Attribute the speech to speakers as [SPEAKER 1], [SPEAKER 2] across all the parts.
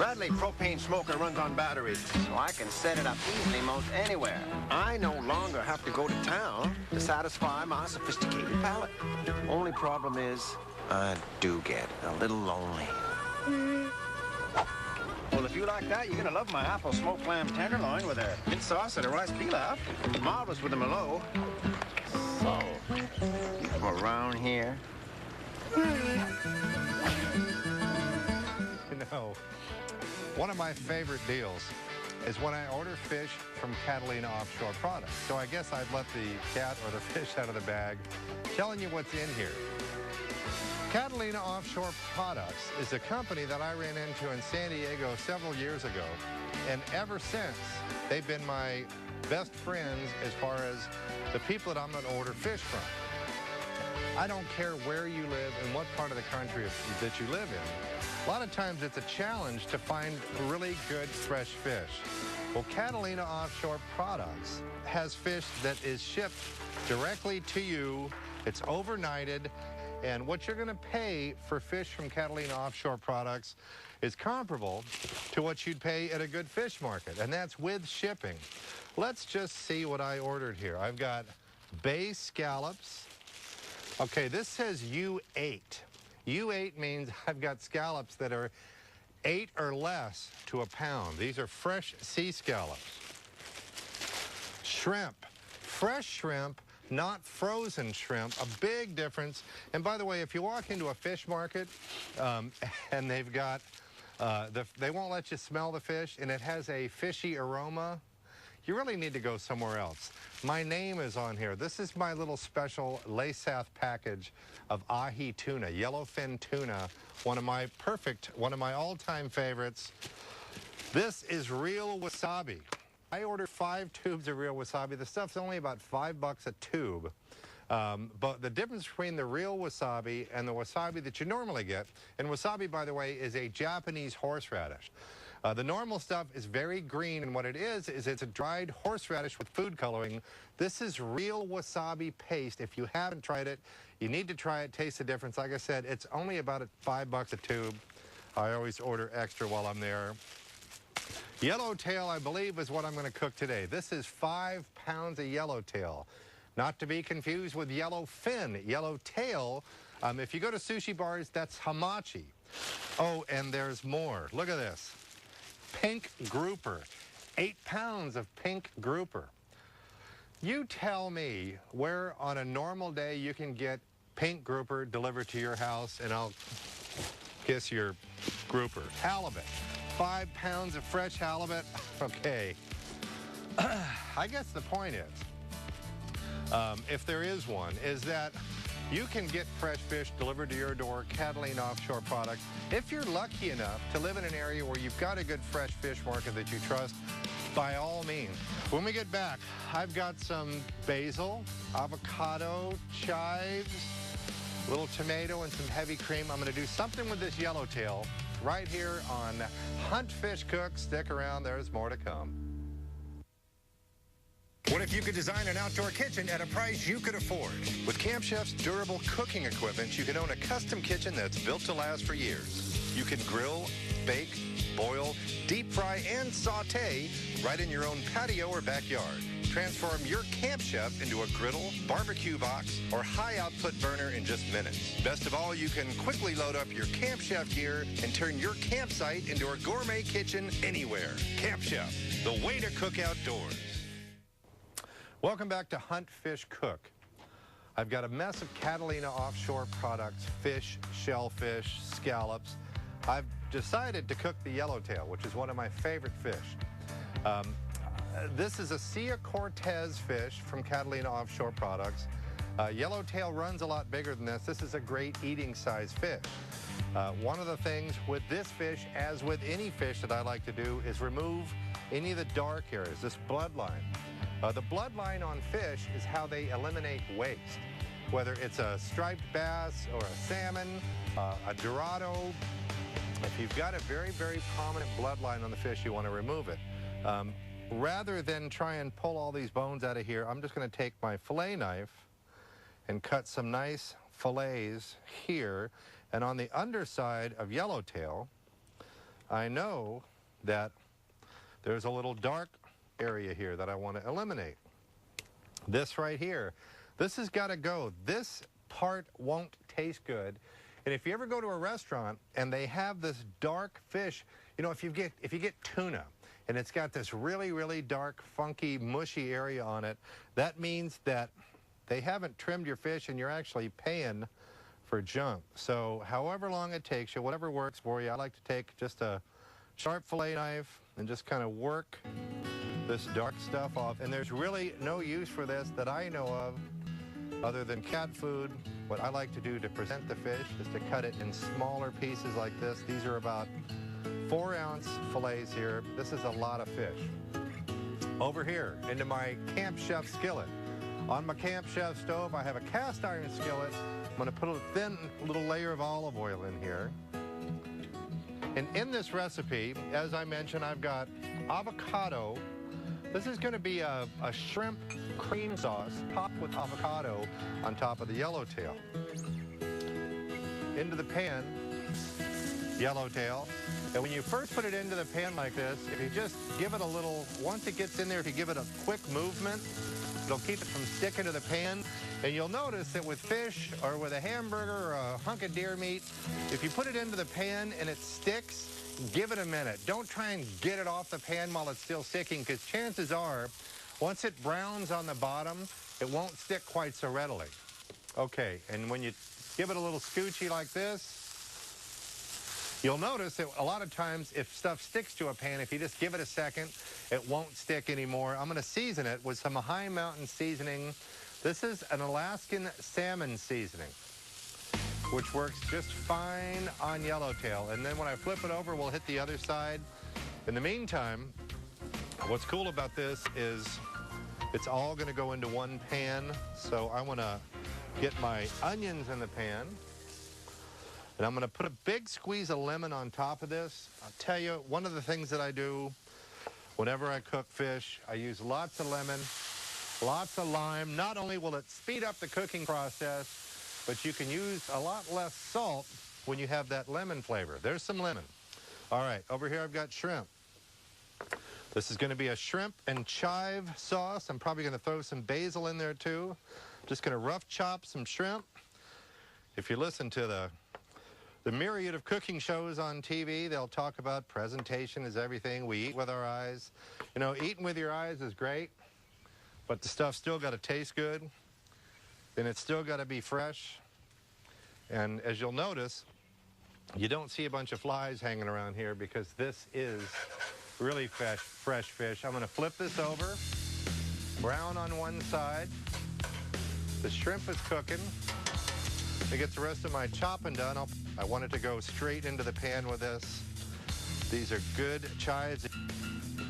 [SPEAKER 1] Bradley propane smoker runs on batteries, so I can set it up easily most anywhere. I no longer have to go to town to satisfy my sophisticated palate. Only problem is, I do get a little lonely. Well, if you like that, you're gonna love my apple smoked lamb tenderloin with a mint sauce and a rice pilaf. Marvelous with a Merlot. So, you come around here.
[SPEAKER 2] You know, one of my favorite deals is when I order fish from Catalina Offshore Products. So I guess I'd let the cat or the fish out of the bag, telling you what's in here. Catalina Offshore Products is a company that I ran into in San Diego several years ago, and ever since, they've been my best friends as far as the people that I'm going to order fish from. I don't care where you live and what part of the country that you live in. A lot of times it's a challenge to find really good fresh fish. Well, Catalina Offshore Products has fish that is shipped directly to you. It's overnighted, and what you're going to pay for fish from Catalina Offshore Products is comparable to what you'd pay at a good fish market, and that's with shipping. Let's just see what I ordered here. I've got bay scallops. Okay, this says U8. U8 means I've got scallops that are 8 or less to a pound. These are fresh sea scallops. Shrimp, fresh shrimp, not frozen shrimp, a big difference. And by the way, if you walk into a fish market and they've got, they won't let you smell the fish and it has a fishy aroma, you really need to go somewhere else. My name is on here. This is my little special Lasath package of ahi tuna, yellowfin tuna, one of my all-time favorites. This is real wasabi. I ordered 5 tubes of real wasabi. The stuff's only about $5 a tube. But the difference between the real wasabi and the wasabi that you normally get, and wasabi, by the way, is a Japanese horseradish. The normal stuff is very green, and what it is it's a dried horseradish with food coloring. This is real wasabi paste. If you haven't tried it, you need to try it, taste the difference. Like I said, it's only about $5 a tube. I always order extra while I'm there. Yellowtail, I believe, is what I'm going to cook today. This is 5 pounds of yellowtail. Not to be confused with yellowfin. Yellowtail, if you go to sushi bars, that's hamachi. Oh, and there's more. Look at this. Pink grouper, 8 pounds of pink grouper. You tell me where on a normal day you can get pink grouper delivered to your house, and I'll kiss your grouper. Halibut, 5 pounds of fresh halibut. Okay. I guess the point is, if there is one, is that you can get fresh fish delivered to your door, Catalina Offshore Products. If you're lucky enough to live in an area where you've got a good fresh fish market that you trust, by all means. When we get back, I've got some basil, avocado, chives, a little tomato, and some heavy cream. I'm going to do something with this yellowtail right here on Hunt Fish Cook. Stick around, there's more to come. What if you could design an outdoor kitchen at a price you could afford? With Camp Chef's durable cooking equipment, you can own a custom kitchen that's built to last for years. You can grill, bake, boil, deep fry, and saute right in your own patio or backyard. Transform your Camp Chef into a griddle, barbecue box, or high-output burner in just minutes. Best of all, you can quickly load up your Camp Chef gear and turn your campsite into a gourmet kitchen anywhere. Camp Chef, the way to cook outdoors. Welcome back to Hunt Fish Cook. I've got a mess of Catalina Offshore Products, fish, shellfish, scallops. I've decided to cook the yellowtail, which is one of my favorite fish. This is a Sea of Cortez fish from Catalina Offshore Products. Yellowtail runs a lot bigger than this. This is a great eating size fish. One of the things with this fish, as with any fish that I like to do, is remove any of the dark areas, this bloodline. The bloodline on fish is how they eliminate waste. Whether it's a striped bass or a salmon, a dorado, if you've got a very, very prominent bloodline on the fish, you want to remove it. Rather than try and pull all these bones out of here, I'm just going to take my fillet knife and cut some nice fillets here. And on the underside of yellowtail, I know that there's a little dark area here that I want to eliminate. This right here, this has got to go. This part won't taste good. And if you ever go to a restaurant and they have this dark fish, you know, if you get tuna and it's got this really, really dark, funky, mushy area on it, that means that they haven't trimmed your fish and you're actually paying for junk. So however long it takes you, whatever works for you, I like to take just a sharp fillet knife and just kind of work this dark stuff off. And there's really no use for this that I know of other than cat food. What I like to do to present the fish is to cut it in smaller pieces like this. These are about 4-ounce fillets here. This is a lot of fish. Over here, into my Camp Chef skillet. On my Camp Chef stove, I have a cast iron skillet. I'm going to put a thin little layer of olive oil in here. And in this recipe, as I mentioned, I've got avocado. This is going to be a shrimp cream sauce topped with avocado on top of the yellowtail. Into the pan, yellowtail. And when you first put it into the pan like this, if you just give it a little, once it gets in there, if you give it a quick movement, it'll keep it from sticking to the pan. And you'll notice that with fish or with a hamburger or a hunk of deer meat, if you put it into the pan and it sticks, give it a minute. Don't try and get it off the pan while it's still sticking, because chances are, once it browns on the bottom, it won't stick quite so readily. Okay, and when you give it a little scoochy like this, you'll notice that a lot of times if stuff sticks to a pan, if you just give it a second, it won't stick anymore. I'm going to season it with some High Mountain seasoning. This is an Alaskan salmon seasoning, which works just fine on yellowtail. And then when I flip it over, we'll hit the other side. In the meantime, what's cool about this is it's all going to go into one pan. So I want to get my onions in the pan. And I'm going to put a big squeeze of lemon on top of this. I'll tell you, one of the things that I do whenever I cook fish, I use lots of lemon, lots of lime. Not only will it speed up the cooking process, but you can use a lot less salt when you have that lemon flavor. There's some lemon. All right, over here I've got shrimp. This is going to be a shrimp and chive sauce. I'm probably going to throw some basil in there too. Just going to rough chop some shrimp. If you listen to the myriad of cooking shows on TV, they'll talk about presentation is everything. We eat with our eyes. You know, eating with your eyes is great, but the stuff's still got to taste good, and it's still got to be fresh. And as you'll notice, you don't see a bunch of flies hanging around here because this is really fresh fish. I'm going to flip this over, brown on one side. The shrimp is cooking. To get the rest of my chopping done, I want it to go straight into the pan with this. These are good chives.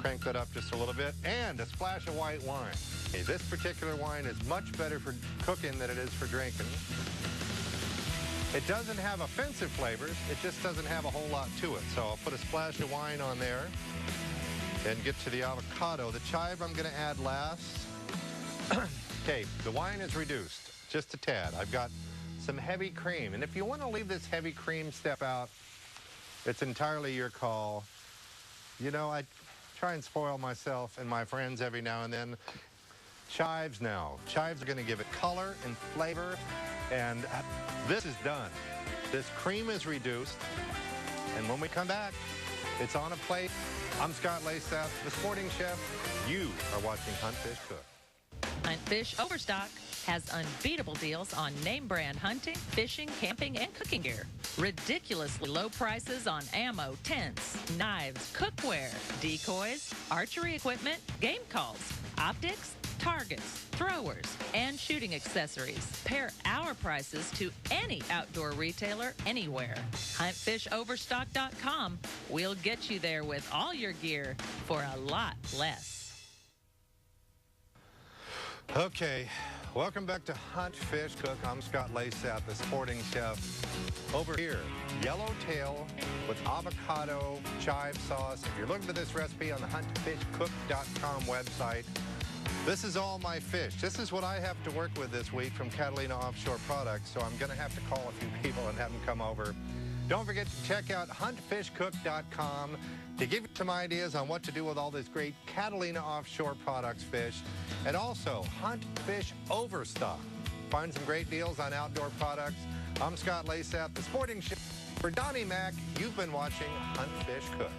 [SPEAKER 2] Crank that up just a little bit, and a splash of white wine. Okay, this particular wine is much better for cooking than it is for drinking. It doesn't have offensive flavors, it just doesn't have a whole lot to it. So I'll put a splash of wine on there and get to the avocado. The chive I'm going to add last. Okay, the wine is reduced just a tad. I've got some heavy cream, and if you want to leave this heavy cream step out, it's entirely your call. You know, I try and spoil myself and my friends every now and then. Chives now. Chives are going to give it color and flavor, and this is done. This cream is reduced, and when we come back, it's on a plate. I'm Scott Lasath, the Sporting Chef. You are watching Hunt Fish Cook.
[SPEAKER 3] Hunt Fish Overstock has unbeatable deals on name brand hunting, fishing, camping, and cooking gear. Ridiculously low prices on ammo, tents, knives, cookware, decoys, archery equipment, game calls, optics, targets, throwers, and shooting accessories. Pair our prices to any outdoor retailer anywhere. HuntFishOverstock.com. We'll get you there with all your gear for a lot less.
[SPEAKER 2] Okay, welcome back to Hunt Fish Cook. I'm Scott Lasath, the Sporting Chef. Over here, yellowtail with avocado chive sauce. If you're looking for this recipe on the huntfishcook.com website, this is all my fish. This is what I have to work with this week from Catalina Offshore Products, so I'm going to have to call a few people and have them come over Don't forget to check out huntfishcook.com to give you some ideas on what to do with all this great Catalina Offshore Products fish. And also, Hunt Fish Overstock. Find some great deals on outdoor products. I'm Scott Lasap, the Sporting Chef. For Donnie Mack, you've been watching Hunt Fish Cook.